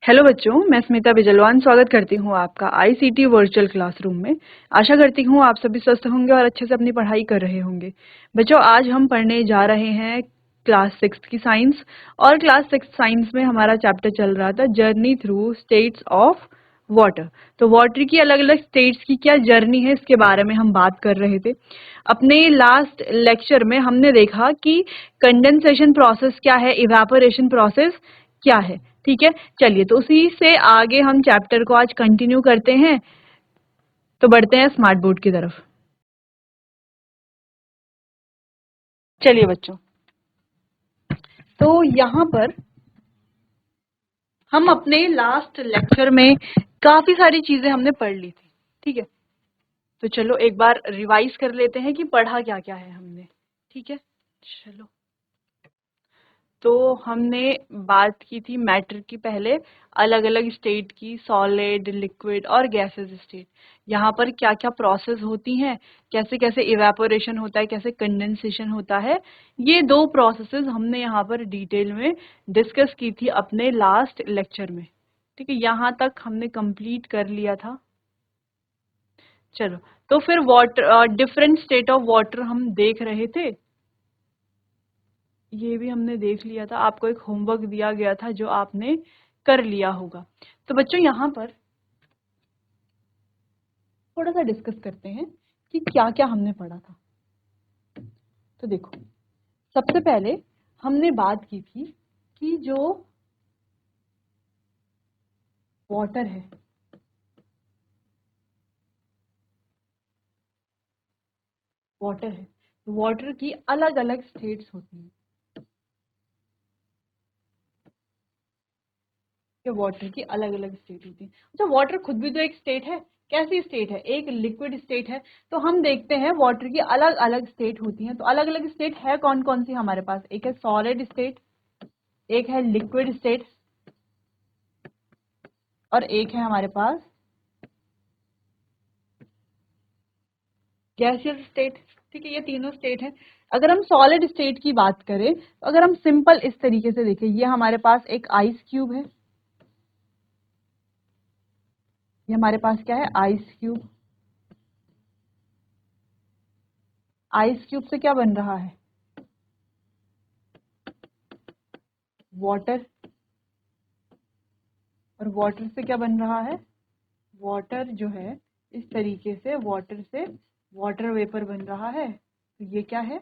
Hello बच्चों, मैं स्मिता बिजलवान स्वागत करती हूँ आपका आईसीटी वर्चुअल क्लासरूम में। आशा करती हूँ आप सभी स्वस्थ होंगे और अच्छे से अपनी पढ़ाई कर रहे होंगे। बच्चों, आज हम पढ़ने जा रहे हैं क्लास 6 की साइंस। और क्लास 6 साइंस में हमारा चैप्टर चल रहा था journey through states of water. तो वाटर की अलग अलग स्टेट्स की क्या जर्नी है, इसके बारे में हम बात कर रहे थे। अपने लास्ट लेक्चर में हमने देखा कि कंडेंसेशन प्रोसेस क्या है, इवेपोरेशन प्रोसेस क्या है। ठीक है, चलिए तो उसी से आगे हम चैप्टर को आज कंटिन्यू करते हैं। तो बढ़ते हैं स्मार्ट बोर्ड की तरफ। चलिए बच्चों, तो यहाँ पर हम अपने लास्ट लेक्चर में काफी सारी चीजें हमने पढ़ ली थी। ठीक है, तो चलो एक बार रिवाइज कर लेते हैं कि पढ़ा क्या क्या है हमने। ठीक है, चलो। तो हमने बात की थी मैटर की, पहले अलग अलग स्टेट की, सॉलिड, लिक्विड और गैसेस स्टेट। यहाँ पर क्या क्या प्रोसेस होती हैं, कैसे कैसे इवेपोरेशन होता है, कैसे कंडेंसेशन होता है, ये दो प्रोसेसेस हमने यहाँ पर डिटेल में डिस्कस की थी अपने लास्ट लेक्चर में। ठीक है, यहाँ तक हमने कंप्लीट कर लिया था। चलो, तो फिर water, different state of water हम देख रहे थे, ये भी हमने देख लिया था। आपको एक होमवर्क दिया गया था जो आपने कर लिया होगा। तो बच्चों, यहाँ पर थोड़ा सा डिस्कस करते हैं कि क्या क्या हमने पढ़ा था। तो देखो, सबसे पहले हमने बात की थी कि जो वाटर है, वाटर की अलग अलग स्टेट्स होती हैं। वाटर की अलग अलग स्टेट होती है। अच्छा, वाटर खुद भी तो एक स्टेट है। कैसी स्टेट है? एक लिक्विड स्टेट है। तो हम देखते हैं वाटर की अलग अलग स्टेट होती हैं। तो अलग अलग स्टेट है कौन कौन सी हमारे पास? एक है सॉलिड स्टेट, एक है लिक्विड स्टेट, और एक है हमारे पास गैसियस स्टेट। ठीक है, ये तीनों स्टेट है। अगर हम सॉलिड स्टेट की बात करें, तो अगर हम सिंपल इस तरीके से देखें, ये हमारे पास एक आइस क्यूब है। ये हमारे पास क्या है? Ice cube. आइस क्यूब से क्या बन रहा है? वाटर। और वाटर से क्या बन रहा है? वाटर जो है, इस तरीके से वाटर से वाटर वेपर बन रहा है। तो ये क्या है?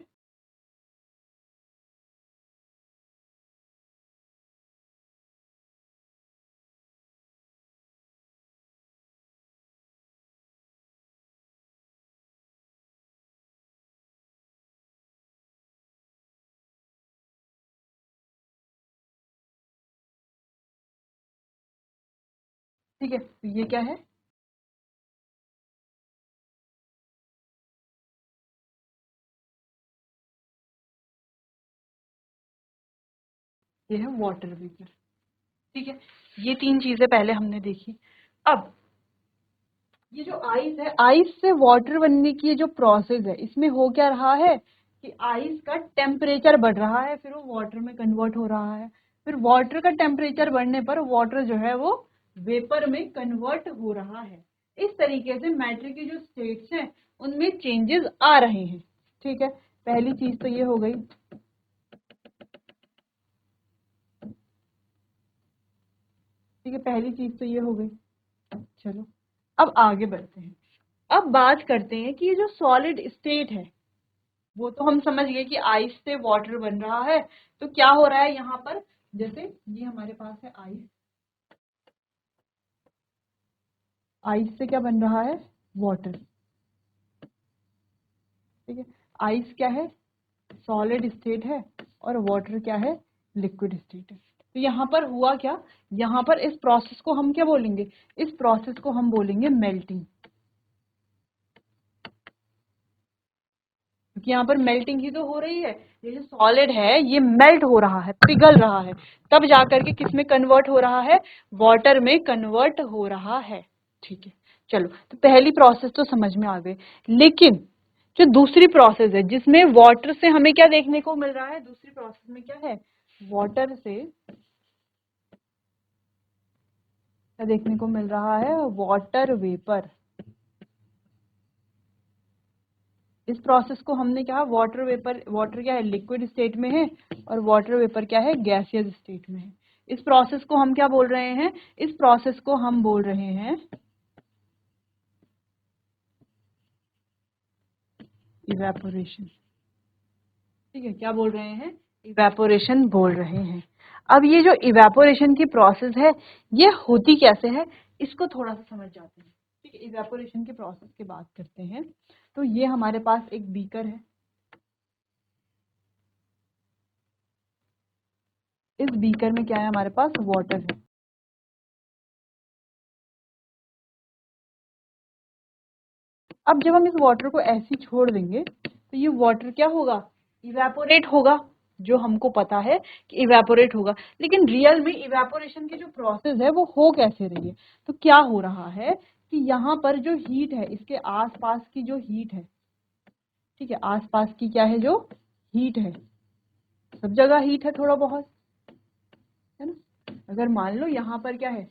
ठीक है, तो ये क्या है? ये है वाटर वेपर। ठीक है, ये तीन चीजें पहले हमने देखी। अब ये जो आइस है, आइस से वाटर बनने की ये जो प्रोसेस है, इसमें हो क्या रहा है कि आइस का टेम्परेचर बढ़ रहा है, फिर वो वाटर में कन्वर्ट हो रहा है। फिर वाटर का टेम्परेचर बढ़ने पर वाटर जो है वो वेपर में कन्वर्ट हो रहा है। इस तरीके से मैटर की जो स्टेट्स हैं उनमें चेंजेस आ रहे हैं। ठीक है, पहली चीज तो ये हो गई। ठीक है, पहली चीज तो ये हो गई। चलो, अब आगे बढ़ते हैं। अब बात करते हैं कि ये जो सॉलिड स्टेट है, वो तो हम समझ गए कि आइस से वाटर बन रहा है। तो क्या हो रहा है यहाँ पर? जैसे ये हमारे पास है आइस। आइस से क्या बन रहा है? वाटर। ठीक है, आइस क्या है? सॉलिड स्टेट है, और वाटर क्या है? लिक्विड स्टेट है। तो यहाँ पर हुआ क्या? यहाँ पर इस प्रोसेस को हम क्या बोलेंगे? इस प्रोसेस को हम बोलेंगे मेल्टिंग। क्योंकि यहाँ पर मेल्टिंग ही तो हो रही है। ये जो सॉलिड है ये मेल्ट हो रहा है, पिघल रहा है, तब जाकर के किस में कन्वर्ट हो रहा है? वाटर में कन्वर्ट हो रहा है। ठीक है, चलो, तो पहली प्रोसेस तो समझ में आ गई। लेकिन जो दूसरी प्रोसेस है जिसमें वाटर से हमें क्या देखने को मिल रहा है? दूसरी प्रोसेस में क्या है? वाटर से क्या देखने को मिल रहा है? Water vapour. इस प्रोसेस को हमने क्या, वाटर वेपर, वाटर क्या है, लिक्विड स्टेट में है, और वाटर वेपर क्या है, गैसियस स्टेट में है। इस प्रोसेस को हम क्या बोल रहे हैं? इस प्रोसेस को हम बोल रहे हैं इवेपोरेशन। ठीक है, क्या बोल रहे हैं? इवेपोरेशन बोल रहे हैं। अब ये जो इवेपोरेशन की प्रोसेस है, ये होती कैसे है, इसको थोड़ा सा समझ जाते हैं। ठीक है, इवेपोरेशन की प्रोसेस की बात करते हैं। तो ये हमारे पास एक बीकर है। इस बीकर में क्या है, हमारे पास वाटर है। अब जब हम इस वाटर को ऐसे ही छोड़ देंगे तो ये वाटर क्या होगा, इवेपोरेट होगा। जो हमको पता है कि इवेपोरेट होगा, लेकिन रियल में इवेपोरेशन की जो प्रोसेस है वो हो कैसे रही है? तो क्या हो रहा है कि यहाँ पर जो हीट है, इसके आसपास की जो हीट है, ठीक है, आसपास की क्या है, जो हीट है, सब जगह हीट है थोड़ा बहुत, है ना। अगर मान लो यहाँ पर क्या है,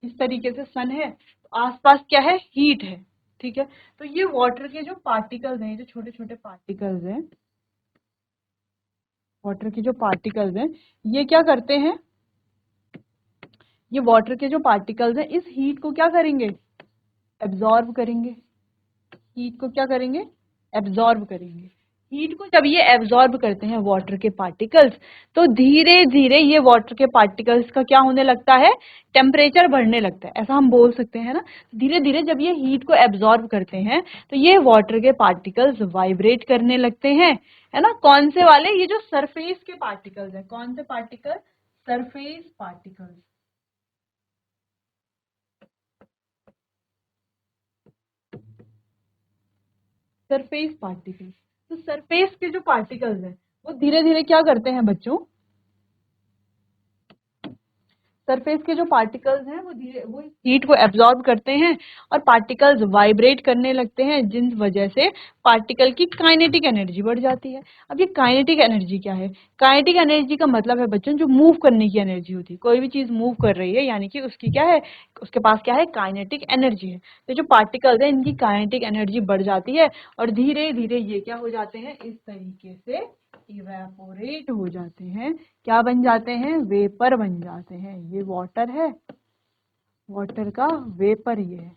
इस तरीके से सन है, तो आसपास क्या है, हीट है। ठीक है, तो ये वाटर के जो पार्टिकल्स हैं, जो छोटे छोटे पार्टिकल्स हैं, वाटर के जो पार्टिकल्स हैं, ये क्या करते हैं, ये वाटर के जो पार्टिकल्स हैं इस हीट को क्या करेंगे, एब्जॉर्ब करेंगे। हीट को क्या करेंगे, एब्जॉर्ब करेंगे। हीट को जब ये एब्जॉर्ब करते हैं वाटर के पार्टिकल्स, तो धीरे धीरे ये वाटर के पार्टिकल्स का क्या होने लगता है, टेम्परेचर बढ़ने लगता है, ऐसा हम बोल सकते हैं ना। धीरे धीरे जब ये हीट को एब्जॉर्ब करते हैं तो ये वाटर के पार्टिकल्स वाइब्रेट करने लगते हैं, है ना। कौन से वाले, ये जो सरफेस के पार्टिकल्स हैं, कौन से particle, surface particles. Surface particles, तो सरफेस के जो पार्टिकल्स हैं वो धीरे धीरे क्या करते हैं बच्चों, सरफेस के जो पार्टिकल्स हैं वो धीरे, वो हीट को एब्जॉर्ब करते हैं और पार्टिकल्स वाइब्रेट करने लगते हैं, जिन वजह से पार्टिकल की काइनेटिक एनर्जी बढ़ जाती है। अब ये काइनेटिक एनर्जी क्या है, काइनेटिक एनर्जी का मतलब है बच्चों जो मूव करने की एनर्जी होती है। कोई भी चीज मूव कर रही है यानी कि उसकी क्या है, उसके पास क्या है, काइनेटिक एनर्जी है। तो जो पार्टिकल्स है इनकी काइनेटिक एनर्जी बढ़ जाती है और धीरे धीरे ये क्या हो जाते हैं, इस तरीके से इवेपोरेट हो जाते हैं। क्या बन जाते हैं, वेपर बन जाते हैं। ये वाटर है, वाटर का वेपर ये है।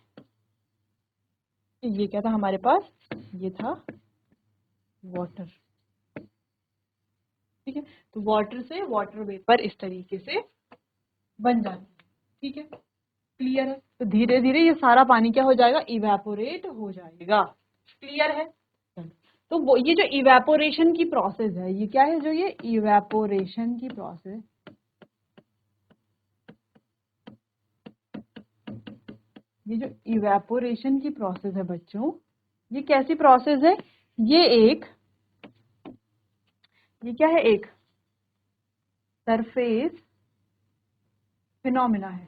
ये क्या था हमारे पास, ये था वाटर। ठीक है, तो वाटर से वाटर वेपर इस तरीके से बन जाता है। ठीक है, क्लियर है। तो धीरे धीरे ये सारा पानी क्या हो जाएगा, इवेपोरेट हो जाएगा। क्लियर है। तो वो ये जो इवेपोरेशन की प्रोसेस है, ये क्या है, जो ये इवेपोरेशन की प्रोसेस, ये जो इवेपोरेशन की प्रोसेस है बच्चों, ये कैसी प्रोसेस है, ये एक, ये क्या है, एक सरफेस फिनोमिना है।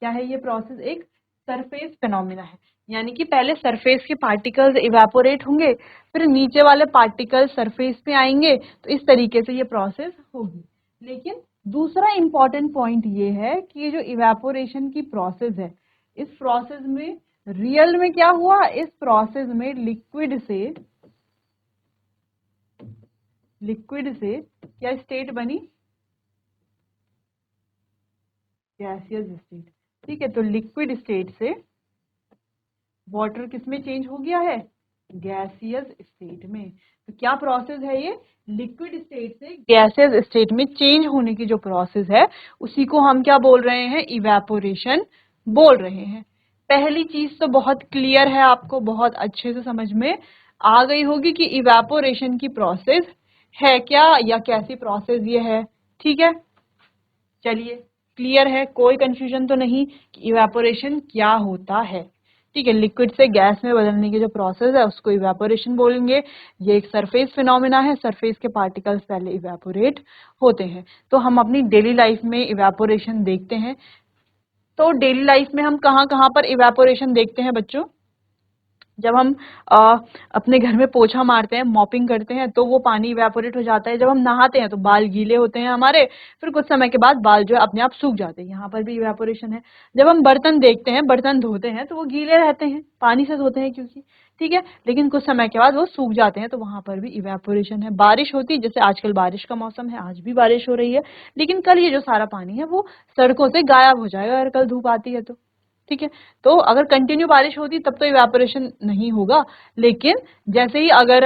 क्या है ये प्रोसेस, एक सरफेस फिनोमिना है। यानी कि पहले सरफेस के पार्टिकल्स इवेपोरेट होंगे, फिर नीचे वाले पार्टिकल्स सरफेस पे आएंगे, तो इस तरीके से ये प्रोसेस होगी। लेकिन दूसरा इंपॉर्टेंट पॉइंट ये है कि ये जो इवेपोरेशन की प्रोसेस है, इस प्रोसेस में रियल में क्या हुआ, इस प्रोसेस में लिक्विड से क्या स्टेट बनी, गैसियस स्टेट। ठीक है, तो लिक्विड स्टेट से वाटर किस में चेंज हो गया है, गैसियस स्टेट में। तो क्या प्रोसेस है ये, लिक्विड स्टेट से गैसियस स्टेट में चेंज होने की जो प्रोसेस है उसी को हम क्या बोल रहे हैं, इवेपोरेशन बोल रहे हैं। पहली चीज तो बहुत क्लियर है, आपको बहुत अच्छे से समझ में आ गई होगी कि इवेपोरेशन की प्रोसेस है क्या, या कैसी प्रोसेस ये है। ठीक है, चलिए, क्लियर है, कोई कंफ्यूजन तो नहीं कि इवेपोरेशन क्या होता है। ठीक है, लिक्विड से गैस में बदलने की जो प्रोसेस है उसको इवेपोरेशन बोलेंगे। ये एक सरफेस फिनोमिना है, सरफेस के पार्टिकल्स पहले इवेपोरेट होते हैं। तो हम अपनी डेली लाइफ में इवेपोरेशन देखते हैं। तो डेली लाइफ में हम कहाँ कहाँ पर इवेपोरेशन देखते हैं बच्चों? जब हम अपने घर में पोछा मारते हैं, मॉपिंग करते हैं, तो वो पानी इवेपोरेट हो जाता है। जब हम नहाते हैं तो बाल गीले होते हैं हमारे, फिर कुछ समय के बाद बाल जो है अपने आप सूख जाते हैं, यहाँ पर भी इवेपोरेशन है। जब हम बर्तन देखते हैं, बर्तन धोते हैं, तो वो गीले रहते हैं, पानी से धोते हैं क्योंकि, ठीक है, लेकिन कुछ समय के बाद वो सूख जाते हैं, तो वहां पर भी इवेपोरेशन है। बारिश होती है, जैसे आजकल बारिश का मौसम है, आज भी बारिश हो रही है, लेकिन कल ये जो सारा पानी है वो सड़कों से गायब हो जाएगा अगर कल धूप आती है तो, ठीक है। तो अगर कंटिन्यू बारिश होती तब तो इवेपोरेशन नहीं होगा, लेकिन जैसे ही अगर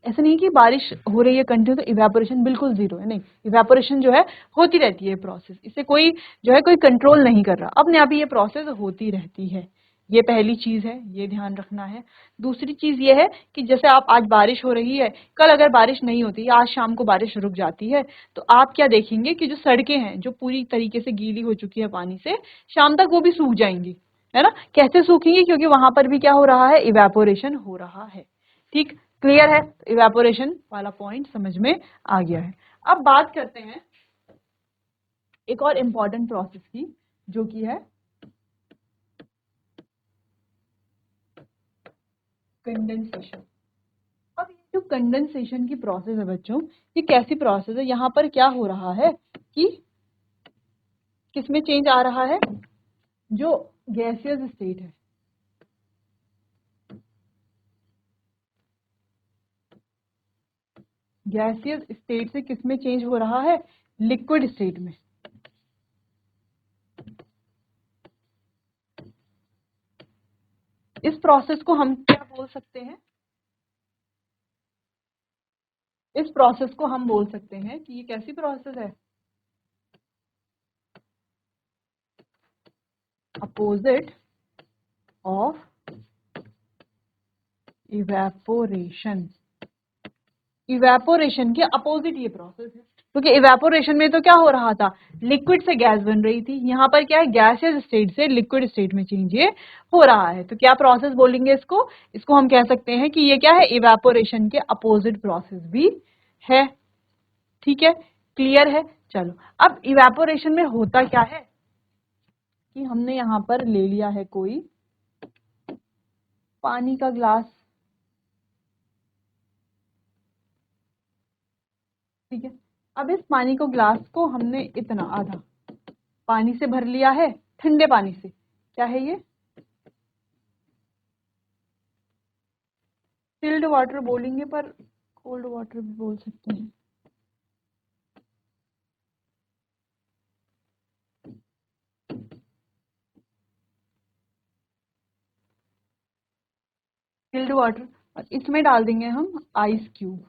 ऐसा नहीं कि बारिश हो रही है कंटिन्यू तो इवेपोरेशन बिल्कुल जीरो है, नहीं, इवेपोरेशन जो है होती रहती है प्रोसेस, इसे कोई जो है कोई कंट्रोल नहीं कर रहा, अपने आप ही ये प्रोसेस होती रहती है। ये पहली चीज है, ये ध्यान रखना है। दूसरी चीज ये है कि जैसे आप आज बारिश हो रही है, कल अगर बारिश नहीं होती, आज शाम को बारिश रुक जाती है, तो आप क्या देखेंगे कि जो सड़कें हैं जो पूरी तरीके से गीली हो चुकी है पानी से, शाम तक वो भी सूख जाएंगी, है ना। कैसे सूखेंगी? क्योंकि वहां पर भी क्या हो रहा है, इवेपोरेशन हो रहा है। ठीक, क्लियर है? इवेपोरेशन वाला पॉइंट समझ में आ गया है। अब बात करते हैं एक और इंपॉर्टेंट प्रोसेस की, जो कि है कंडेंसेशन। अब ये जो कंडेंसेशन की प्रोसेस है बच्चों, ये कैसी प्रोसेस है? यहाँ पर क्या हो रहा है कि किसमें चेंज आ रहा है? जो गैसियस स्टेट है, गैसियस स्टेट से किसमें चेंज हो रहा है? लिक्विड स्टेट में। इस प्रोसेस को हम क्या बोल सकते हैं? इस प्रोसेस को हम बोल सकते हैं कि ये कैसी प्रोसेस है? Opposite of evaporation. इवेपोरेशन के अपोजिट ये प्रोसेस है, क्योंकि इवेपोरेशन में तो क्या हो रहा था, लिक्विड से गैस बन रही थी, यहाँ पर क्या है, गैसियस स्टेट से लिक्विड स्टेट में चेंज ये हो रहा है। तो क्या प्रोसेस बोलेंगे इसको? इसको हम कह सकते हैं कि ये क्या है, इवेपोरेशन के अपोजिट प्रोसेस भी है। ठीक है, क्लियर है? चलो, अब इवेपोरेशन में होता क्या है कि हमने यहाँ पर ले लिया है कोई पानी का ग्लास, ठीक है। अब इस पानी को, ग्लास को हमने इतना आधा पानी से भर लिया है, ठंडे पानी से। क्या है ये? चिल्ड वाटर बोलेंगे, पर कोल्ड वाटर भी बोल सकते हैं। चिल्ड वाटर, और इसमें डाल देंगे हम आइस क्यूब।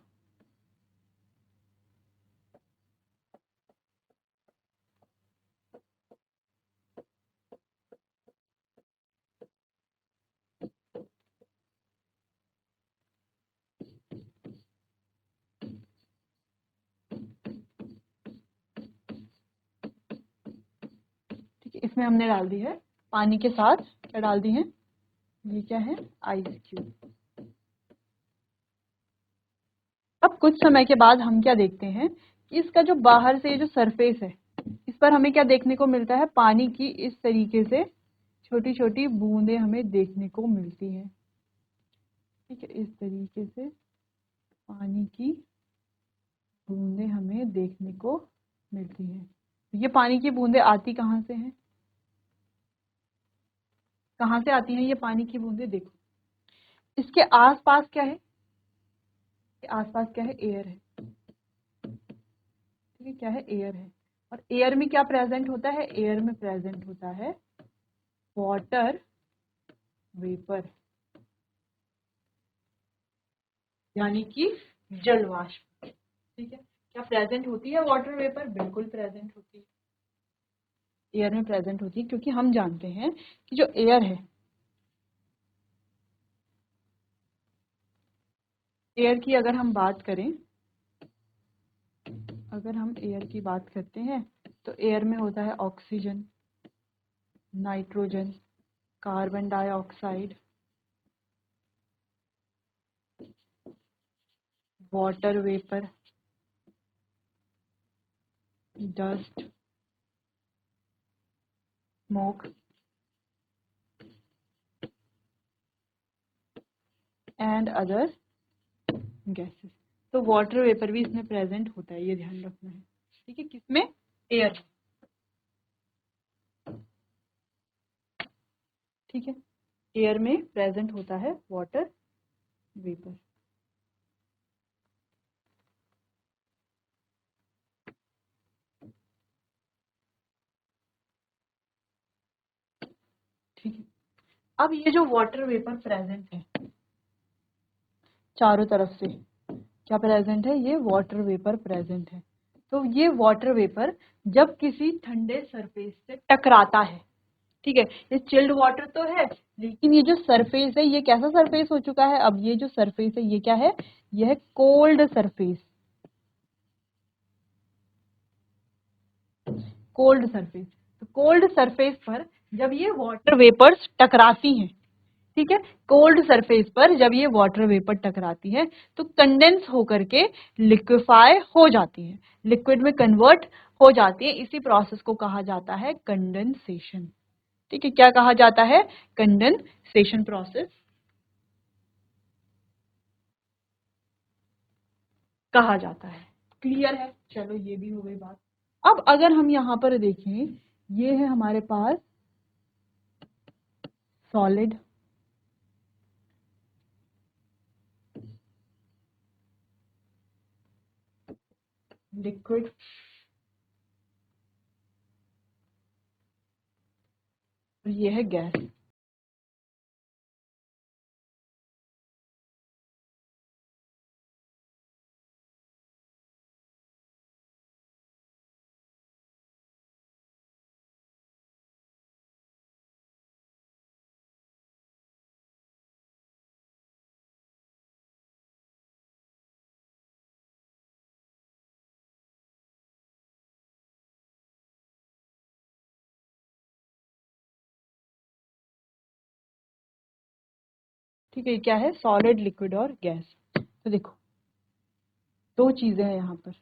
ठीक है, इसमें हमने डाल दी है पानी के साथ, क्या डाल दी है, ये क्या है, आइस क्यूब। अब कुछ समय के बाद हम क्या देखते हैं कि इसका जो बाहर से जो सरफेस है, इस पर हमें क्या देखने को मिलता है, पानी की इस तरीके से छोटी छोटी बूंदें हमें देखने को मिलती है। ठीक है, इस तरीके से पानी की बूंदें हमें देखने को मिलती हैं। ये पानी की बूंदें आती कहाँ से हैं? कहाँ से आती हैं ये पानी की बूंदें? देखो, इसके आसपास क्या है, आसपास क्या है, एयर है। ठीक है, क्या है, एयर है। और एयर में क्या प्रेजेंट होता है? एयर में प्रेजेंट होता है वाटर वेपर, यानी कि जल वाष्प। ठीक है, क्या प्रेजेंट होती है वाटर वेपर? बिल्कुल प्रेजेंट होती है, एयर में प्रेजेंट होती है, क्योंकि हम जानते हैं कि जो एयर है, एयर की अगर हम बात करें, अगर हम एयर की बात करते हैं, तो एयर में होता है oxygen, nitrogen, carbon dioxide, water vapour, dust, smoke and other gases. तो वाटर वेपर भी इसमें प्रेजेंट होता है, ये ध्यान रखना है। ठीक है, किसमें? एयर। ठीक है, एयर में प्रेजेंट होता है वाटर वेपर। ठीक है, अब ये जो वाटर वेपर प्रेजेंट है चारों तरफ से, क्या प्रेजेंट है? ये वाटर वेपर प्रेजेंट है। तो ये वाटर वेपर जब किसी ठंडे सरफेस से टकराता है, ठीक है, ये चिल्ड वाटर तो है, लेकिन ये जो सरफेस है ये कैसा सरफेस हो चुका है? अब ये जो सरफेस है ये क्या है? ये है कोल्ड सरफेस। Cold surface. तो कोल्ड सरफेस पर जब ये वाटर वेपर्स टकराती हैं, ठीक है, कोल्ड सरफेस पर जब ये वाटर वेपर टकराती है तो कंडेंस होकर के लिक्विफाई हो जाती है, लिक्विड में कन्वर्ट हो जाती है। इसी प्रोसेस को कहा जाता है कंडेंसेशन। ठीक है, क्या कहा जाता है? कंडेंसेशन प्रोसेस कहा जाता है। क्लियर है? चलो ये भी हो गई बात। अब अगर हम यहां पर देखें, ये है हमारे पास सॉलिड, लिक्विड, और ये है गैस। ठीक है, क्या है? सॉलिड, लिक्विड और गैस। तो देखो दो चीजें हैं यहां पर।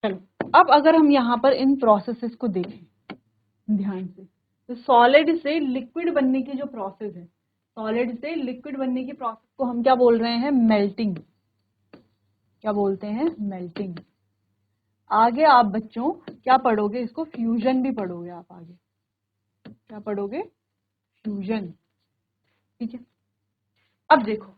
चलो अब अगर हम यहाँ पर इन प्रोसेसेस को देखें ध्यान से, तो सॉलिड से लिक्विड बनने की जो प्रोसेस है, सॉलिड से लिक्विड बनने की प्रोसेस को हम क्या बोल रहे हैं? मेल्टिंग। क्या बोलते हैं? मेल्टिंग। आगे आप बच्चों क्या पढ़ोगे? इसको फ्यूजन भी पढ़ोगे आप आगे। क्या पढ़ोगे? फ्यूजन। ठीक है, अब देखो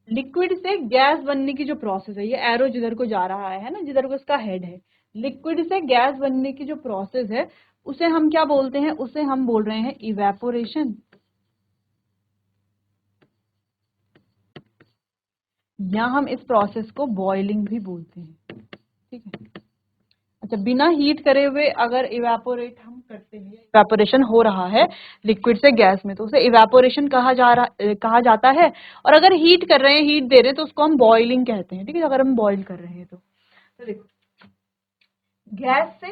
लिक्विड से गैस बनने की जो प्रोसेस है, ये एरो जिधर को जा रहा है ना, जिधर को इसका हेड है, लिक्विड से गैस बनने की जो प्रोसेस है उसे हम क्या बोलते हैं? उसे हम बोल रहे हैं इवेपोरेशन, या हम इस प्रोसेस को बॉइलिंग भी बोलते हैं। ठीक है, अच्छा, बिना हीट करे हुए अगर इवेपोरेट हम करते हैं, इवेपोरेशन हो रहा है लिक्विड से गैस में, तो उसे इवेपोरेशन कहा जाता है। और अगर हीट कर रहे हैं, हीट दे रहे हैं, तो उसको हम बॉइलिंग कहते हैं। ठीक है, अगर हम बॉइल कर रहे हैं तो देखो गैस से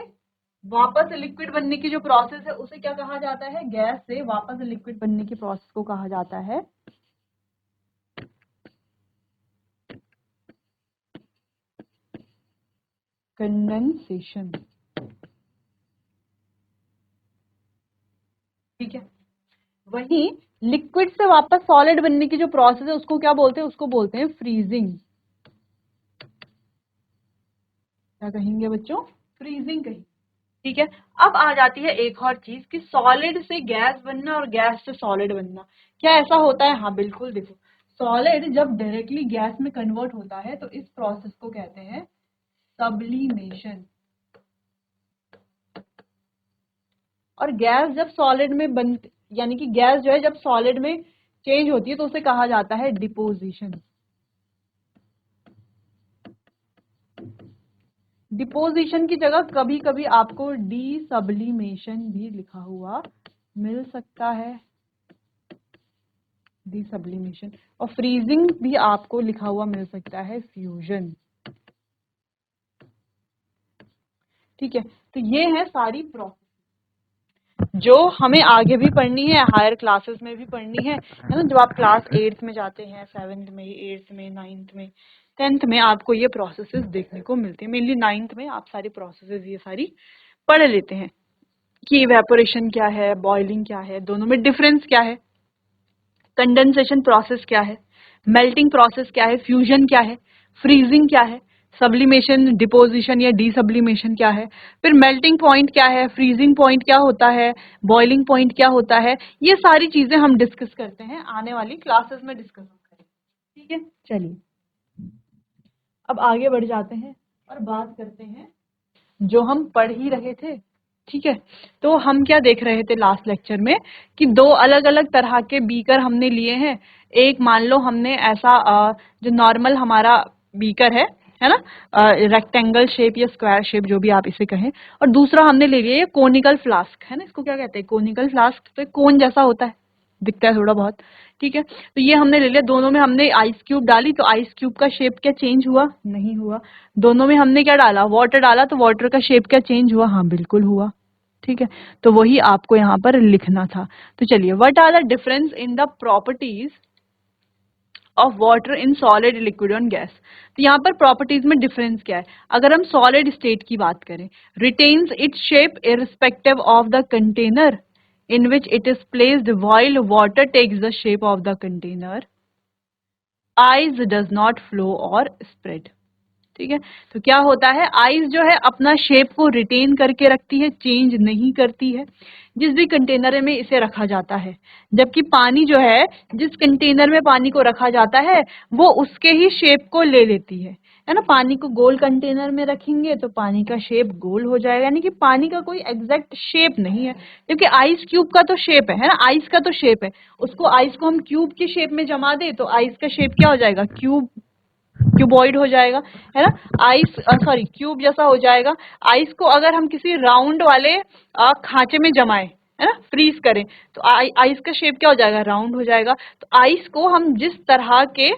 वापस लिक्विड बनने की जो प्रोसेस है उसे क्या कहा जाता है? गैस से वापस लिक्विड बनने की प्रोसेस को कहा जाता है कंडेंसेशन। ठीक है, वहीं लिक्विड से वापस सॉलिड बनने की जो प्रोसेस है उसको क्या बोलते हैं? उसको बोलते हैं फ्रीजिंग। क्या कहेंगे बच्चों? फ्रीजिंग कहेंगे। ठीक है, अब आ जाती है एक और चीज कि सॉलिड से गैस बनना और गैस से सॉलिड बनना। क्या ऐसा होता है? हाँ बिल्कुल, देखो सॉलिड जब डायरेक्टली गैस में कन्वर्ट होता है तो इस प्रोसेस को कहते हैं सब्लिमेशन। और गैस जब सॉलिड में बन यानी कि गैस जो है जब सॉलिड में चेंज होती है तो उसे कहा जाता है डिपोजिशन। डिपोजिशन की जगह कभी कभी आपको डी सब्लिमेशन भी लिखा हुआ मिल सकता है, डी सब्लिमेशन। और फ्रीजिंग भी आपको लिखा हुआ मिल सकता है फ्यूजन। ठीक है, तो ये है सारी प्रोसेस जो हमें आगे भी पढ़नी है, हायर क्लासेस में भी पढ़नी है ना। जब आप क्लास 8th में जाते हैं, 7th में, 8th में, 9th में, 10th में आपको ये प्रोसेसेस देखने को मिलती है। मेनली 9th में आप सारी प्रोसेसेस ये सारी पढ़ लेते हैं कि इवेपोरेशन क्या है, बॉइलिंग क्या है, दोनों में डिफरेंस क्या है, कंडेंसेशन प्रोसेस क्या है, मेल्टिंग प्रोसेस क्या है, फ्यूजन क्या है, फ्रीजिंग क्या है, सब्लिमेशन, डिपोजिशन या डीसब्लिमेशन क्या है, फिर मेल्टिंग पॉइंट क्या है, फ्रीजिंग पॉइंट क्या होता है, बॉइलिंग पॉइंट क्या होता है। ये सारी चीजें हम डिस्कस करते हैं आने वाली क्लासेस में डिस्कस करेंगे। ठीक है, चलिए अब आगे बढ़ जाते हैं और बात करते हैं जो हम पढ़ ही रहे थे। ठीक है, तो हम क्या देख रहे थे लास्ट लेक्चर में कि दो अलग अलग तरह के बीकर हमने लिए हैं। एक मान लो हमने ऐसा जो नॉर्मल हमारा बीकर है ना, रेक्टेंगल शेप या स्क्वायर शेप जो भी आप इसे कहें, और दूसरा हमने ले लिया ये कोनिकल फ्लास्क है ना। इसको क्या कहते हैं, कोनिकल फ्लास्क। तो कोन जैसा होता है, दिखता है थोड़ा बहुत। ठीक है, तो ये हमने ले लिया। दोनों में हमने आइस क्यूब डाली तो आइस क्यूब का शेप क्या चेंज हुआ? नहीं हुआ। दोनों में हमने क्या डाला? वाटर डाला तो वाटर का शेप क्या चेंज हुआ? हाँ बिल्कुल हुआ। ठीक है, तो वही आपको यहाँ पर लिखना था। तो चलिए, what are the difference in the properties of water in solid, liquid and gas. तो यहाँ पर प्रॉपर्टीज में डिफरेंस क्या है? अगर हम सॉलिड स्टेट की बात करें, retains its shape irrespective of the container in which it is placed while water takes the shape of the container, ice does not flow or spread। ठीक है, तो क्या होता है, आइस जो है अपना शेप को रिटेन करके रखती है, चेंज नहीं करती है जिस भी कंटेनर में इसे रखा जाता है। जबकि पानी जो है, जिस कंटेनर में पानी को रखा जाता है वो उसके ही शेप को ले लेती है ना। पानी को गोल कंटेनर में रखेंगे तो पानी का शेप गोल हो जाएगा, यानी कि पानी का कोई एग्जैक्ट शेप नहीं है। क्योंकि आइस क्यूब का तो शेप है ना, आइस का तो शेप है। उसको आइस को हम क्यूब के शेप में जमा दे तो आइस का शेप क्या हो जाएगा? क्यूबॉइड हो जाएगा, है ना। आइस सॉरी क्यूब जैसा हो जाएगा। आइस को अगर हम किसी राउंड वाले खांचे में जमाएं, है ना, फ्रीज करें, तो आइस का शेप क्या हो जाएगा? राउंड हो जाएगा। तो आइस को हम जिस तरह के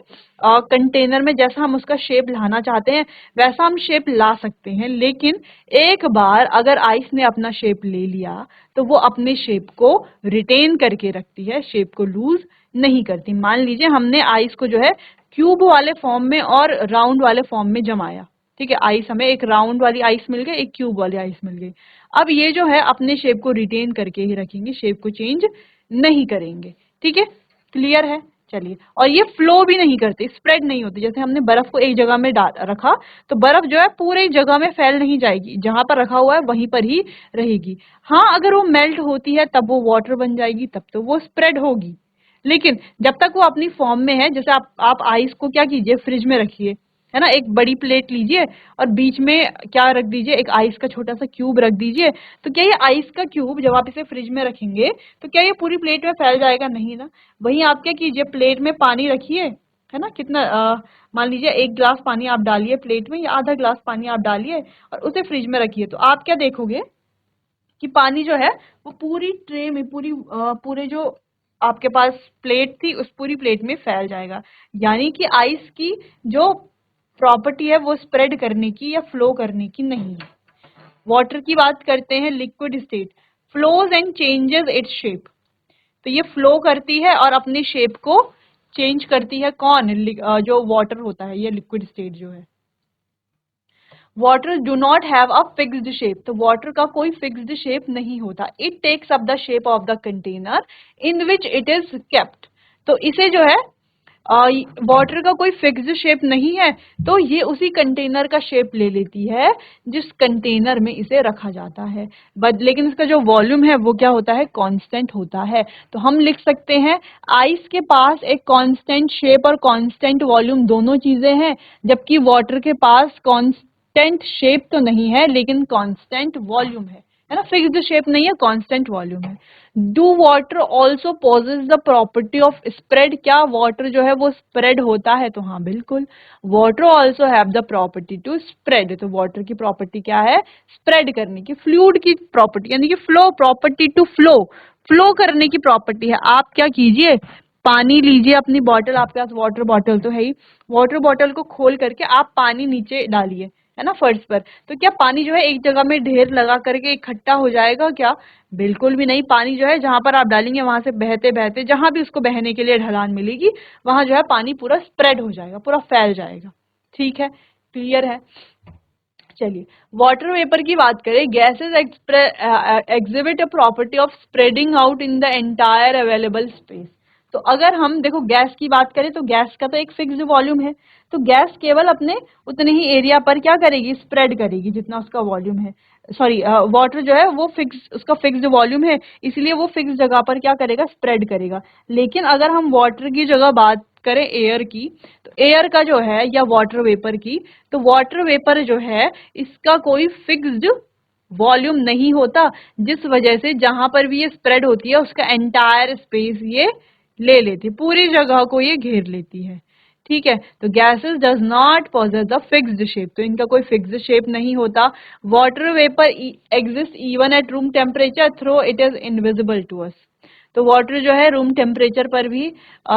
कंटेनर में जैसा हम उसका शेप लाना चाहते हैं वैसा हम शेप ला सकते हैं। लेकिन एक बार अगर आइस ने अपना शेप ले लिया तो वो अपने शेप को रिटेन करके रखती है, शेप को लूज नहीं करती। मान लीजिए हमने आइस को जो है क्यूब वाले फॉर्म में और राउंड वाले फॉर्म में जमाया। ठीक है, आइस हमें एक राउंड वाली आइस मिल गई, एक क्यूब वाली आइस मिल गई। अब ये जो है अपने शेप को रिटेन करके ही रखेंगे, शेप को चेंज नहीं करेंगे। ठीक है, क्लियर है? चलिए, और ये फ्लो भी नहीं करते, स्प्रेड नहीं होती। जैसे हमने बर्फ को एक जगह में रखा तो बर्फ जो है पूरी जगह में फैल नहीं जाएगी, जहां पर रखा हुआ है वहीं पर ही रहेगी। हाँ, अगर वो मेल्ट होती है तब वो वाटर बन जाएगी, तब तो वो स्प्रेड होगी। लेकिन जब तक वो अपनी फॉर्म में है, जैसे आप आइस को क्या कीजिए, फ्रिज में रखिए, है ना। एक बड़ी प्लेट लीजिए और बीच में क्या रख दीजिए, एक आइस का छोटा सा क्यूब रख दीजिए। तो क्या ये आइस का क्यूब जब आप इसे फ्रिज में रखेंगे तो क्या ये पूरी प्लेट में फैल जाएगा? नहीं ना। वहीं आप क्या कीजिए, प्लेट में पानी रखिए, है ना। कितना मान लीजिए 1 गिलास पानी आप डालिए प्लेट में, या आधा गिलास पानी आप डालिए और उसे फ्रिज में रखिए। तो आप क्या देखोगे कि पानी जो है वो पूरी ट्रे में, पूरे जो आपके पास प्लेट थी उस पूरी प्लेट में फैल जाएगा। यानी कि आइस की जो प्रॉपर्टी है वो स्प्रेड करने की या फ्लो करने की नहीं है। वाटर की बात करते हैं, liquid state flows and changes its shape. तो ये फ्लो करती है और अपने शेप को चेंज करती है। कौन? जो वाटर होता है, ये लिक्विड स्टेट जो है। Water do not have a fixed shape. तो वाटर का कोई फिक्स्ड शेप नहीं होता। It takes up the shape of the container in which it is kept. तो इसे जो है वाटर का कोई फिक्स्ड शेप नहीं है, तो ये उसी कंटेनर का शेप ले लेती है जिस कंटेनर में इसे रखा जाता है। बट लेकिन इसका जो वॉल्यूम है वो क्या होता है, कांस्टेंट होता है। तो हम लिख सकते हैं आइस के पास एक कांस्टेंट शेप और कांस्टेंट वॉल्यूम दोनों चीजें हैं, जबकि वाटर के पास कांस्टेंट शेप तो नहीं है लेकिन कांस्टेंट वॉल्यूम है ना, फिक्स्ड शेप नहीं है, कांस्टेंट वॉल्यूम है। Do water also possess the property of spread, क्या वाटर जो है वो स्प्रेड होता है, तो हाँ बिल्कुल, water also have the property to spread. तो वाटर की प्रॉपर्टी क्या है, स्प्रेड करने की। फ्लूइड की प्रॉपर्टी यानी कि flow, property to flow, flow करने की प्रॉपर्टी है। आप क्या कीजिए, पानी लीजिए अपनी बॉटल, आपके पास वाटर बॉटल तो है ही, वाटर बॉटल को खोल करके आप पानी नीचे डालिए, है ना, फर्श पर। तो क्या पानी जो है एक जगह में ढेर लगा करके इकट्ठा हो जाएगा क्या, बिल्कुल भी नहीं। पानी जो है जहां पर आप डालेंगे वहां से बहते बहते जहां भी उसको बहने के लिए ढलान मिलेगी वहां जो है पानी पूरा स्प्रेड हो जाएगा, पूरा फैल जाएगा। ठीक है, क्लियर है। चलिए वाटर वेपर की बात करें, gases exhibit a property of spreading out in the entire available space. तो अगर हम देखो गैस की बात करें तो गैस का तो एक फिक्स्ड वॉल्यूम है, तो गैस केवल अपने उतने ही एरिया पर क्या करेगी, स्प्रेड करेगी जितना उसका वॉल्यूम है। सॉरी, वाटर जो है वो फिक्स, उसका फिक्स्ड वॉल्यूम है, इसलिए वो फिक्स जगह पर क्या करेगा, स्प्रेड करेगा। लेकिन अगर हम वाटर की जगह बात करें एयर की, तो एयर का जो है या वाटर वेपर की, तो वाटर वेपर जो है इसका कोई फिक्स्ड वॉल्यूम नहीं होता, जिस वजह से जहां पर भी ये स्प्रेड होती है उसका एंटायर स्पेस ये ले लेती है, पूरी जगह को ये घेर लेती है। ठीक है, तो gases does not possess the fixed shape, तो इनका कोई फिक्स्ड शेप नहीं होता। Water vapour exist even at room temperature though it is invisible to us. तो वाटर जो है रूम टेम्परेचर पर भी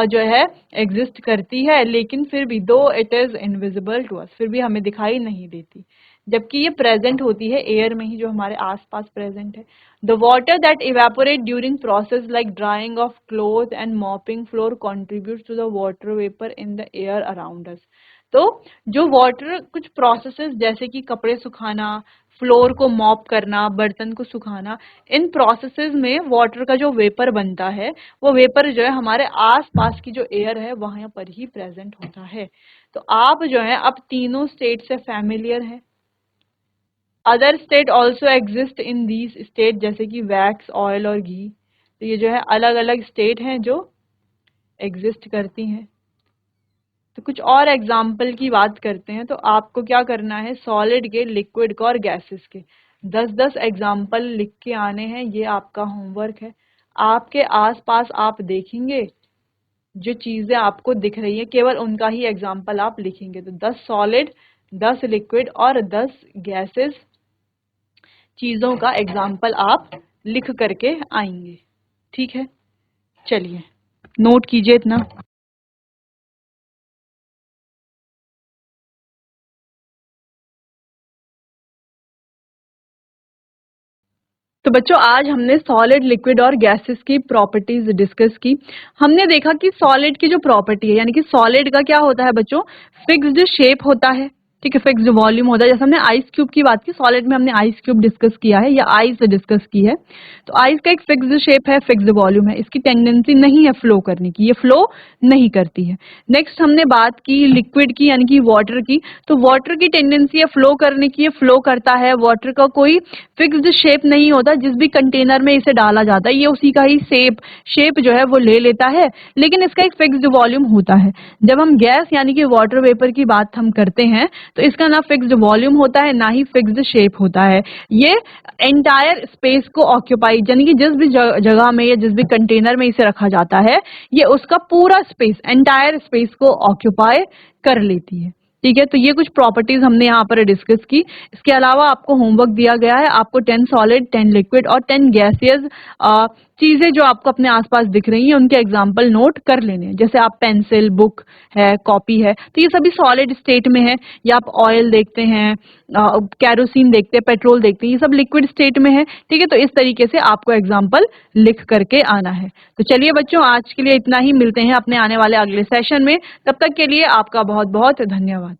जो है एग्जिस्ट करती है, लेकिन फिर भी though it is invisible to us, फिर भी हमें दिखाई नहीं देती, जबकि ये प्रेजेंट होती है एयर में ही जो हमारे आसपास प्रेजेंट है। The water that evaporate during process like drying of cloth and mopping floor contribute to the water vapour in the air around us. तो जो वाटर कुछ प्रोसेसेस जैसे कि कपड़े सुखाना, फ्लोर को मॉप करना, बर्तन को सुखाना, इन प्रोसेसेस में वाटर का जो वेपर बनता है वो वेपर जो है हमारे आसपास की जो एयर है वहां पर ही प्रेजेंट होता है। तो आप जो है अब तीनों स्टेट से फैमिलियर हैं। Other state also exist in these state, जैसे कि वैक्स, ऑयल और घी। तो ये जो है अलग अलग स्टेट हैं जो एग्जिस्ट करती हैं। तो कुछ और एग्जाम्पल की बात करते हैं। तो आपको क्या करना है, सॉलिड के, लिक्विड का और गैसेस के 10-10 एग्जाम्पल लिख के आने हैं, ये आपका होमवर्क है। आपके आसपास आप देखेंगे जो चीजें आपको दिख रही है केवल उनका ही एग्जाम्पल आप लिखेंगे। तो 10 सॉलिड, 10 लिक्विड और 10 गैसेस चीजों का एग्जाम्पल आप लिख करके आएंगे। ठीक है, चलिए नोट कीजिए इतना। तो बच्चों आज हमने सॉलिड, लिक्विड और गैसेस की प्रॉपर्टीज डिस्कस की। हमने देखा कि सॉलिड की जो प्रॉपर्टी है, यानी कि सॉलिड का क्या होता है बच्चों, फिक्स्ड शेप होता है, ठीक है, फिक्स्ड वॉल्यूम होता है। जैसे हमने आइस क्यूब की बात की, सॉलिड में हमने आइस क्यूब डिस्कस किया है या आइस डिस्कस की है। तो आइस का एक फिक्स्ड शेप है, फिक्स्ड वॉल्यूम है, इसकी टेंडेंसी नहीं है फ्लो करने की, ये फ्लो नहीं करती है। नेक्स्ट हमने बात की लिक्विड की यानी कि वाटर की। तो वाटर की टेंडेंसी है फ्लो करने की, ये फ्लो करता है। वाटर का कोई फिक्स्ड शेप नहीं होता, जिस भी कंटेनर में इसे डाला जाता है ये उसी का ही शेप जो है वो ले लेता है, लेकिन इसका एक फिक्स्ड वॉल्यूम होता है। जब हम गैस यानी कि वाटर वेपर की बात हम करते हैं तो इसका ना फिक्स्ड वॉल्यूम होता है ना ही फिक्स्ड शेप होता है। ये एंटायर स्पेस को ऑक्यूपाई, यानी कि जिस भी जगह में या जिस भी कंटेनर में इसे रखा जाता है ये उसका पूरा स्पेस, एंटायर स्पेस को ऑक्यूपाई कर लेती है। ठीक है, तो ये कुछ प्रॉपर्टीज हमने यहाँ पर डिस्कस की। इसके अलावा आपको होमवर्क दिया गया है, आपको 10 सॉलिड, 10 लिक्विड और 10 गैसियस चीजें जो आपको अपने आसपास दिख रही हैं उनके एग्जाम्पल नोट कर लेने हैं। जैसे आप पेंसिल, बुक है, कॉपी है, तो ये सभी सॉलिड स्टेट में है। या आप ऑयल देखते हैं, कैरोसिन देखते हैं, पेट्रोल देखते हैं, ये सब लिक्विड स्टेट में है। ठीक है, तो इस तरीके से आपको एग्जाम्पल लिख करके आना है। तो चलिए बच्चों आज के लिए इतना ही, मिलते हैं अपने आने वाले अगले सेशन में। तब तक के लिए आपका बहुत बहुत धन्यवाद।